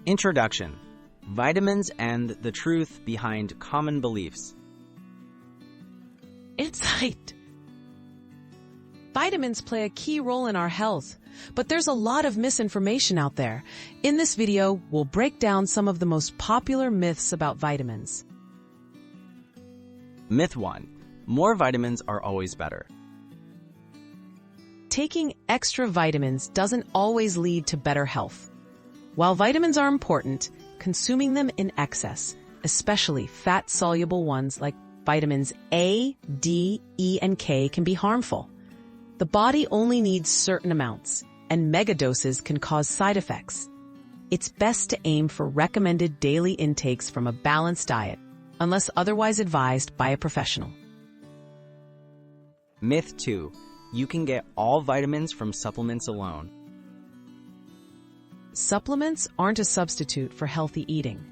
Introduction: Vitamins and the truth behind common beliefs. Insight. Vitamins play a key role in our health, but there's a lot of misinformation out there. In this video, we'll break down some of the most popular myths about vitamins. Myth 1. More vitamins are always better. Taking extra vitamins doesn't always lead to better health. While vitamins are important, consuming them in excess, especially fat-soluble ones like vitamins A, D, E, and K, can be harmful. The body only needs certain amounts, and megadoses can cause side effects. It's best to aim for recommended daily intakes from a balanced diet, unless otherwise advised by a professional. Myth 2. You can get all vitamins from supplements alone. Supplements aren't a substitute for healthy eating.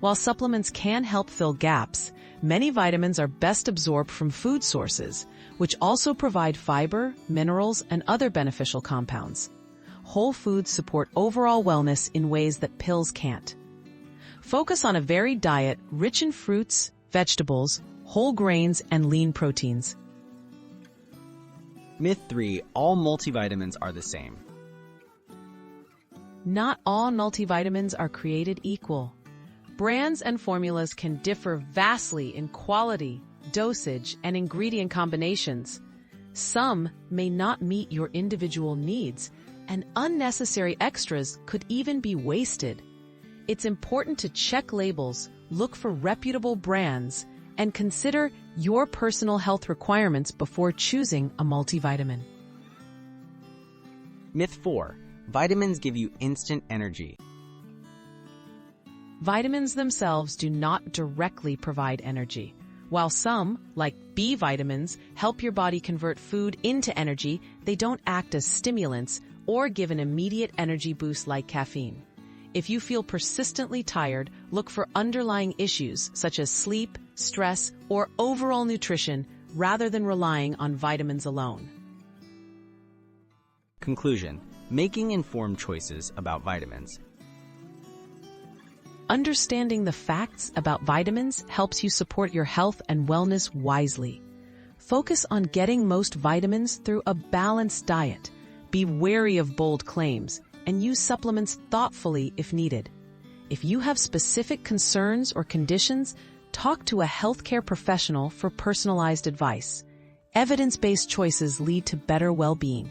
While supplements can help fill gaps, many vitamins are best absorbed from food sources, which also provide fiber, minerals, and other beneficial compounds. Whole foods support overall wellness in ways that pills can't. Focus on a varied diet rich in fruits, vegetables, whole grains, and lean proteins. Myth 3. All multivitamins are the same. Not all multivitamins are created equal. Brands and formulas can differ vastly in quality, dosage, and ingredient combinations. Some may not meet your individual needs, and unnecessary extras could even be wasted. It's important to check labels, look for reputable brands, and consider your personal health requirements before choosing a multivitamin. Myth 4. Vitamins give you instant energy. Vitamins themselves do not directly provide energy. While some, like B vitamins, help your body convert food into energy, they don't act as stimulants or give an immediate energy boost like caffeine. If you feel persistently tired, look for underlying issues such as sleep, stress, or overall nutrition rather than relying on vitamins alone. Conclusion: making informed choices about vitamins. Understanding the facts about vitamins helps you support your health and wellness wisely. Focus on getting most vitamins through a balanced diet. Be wary of bold claims and use supplements thoughtfully if needed. If you have specific concerns or conditions, talk to a healthcare professional for personalized advice. Evidence-based choices lead to better well-being.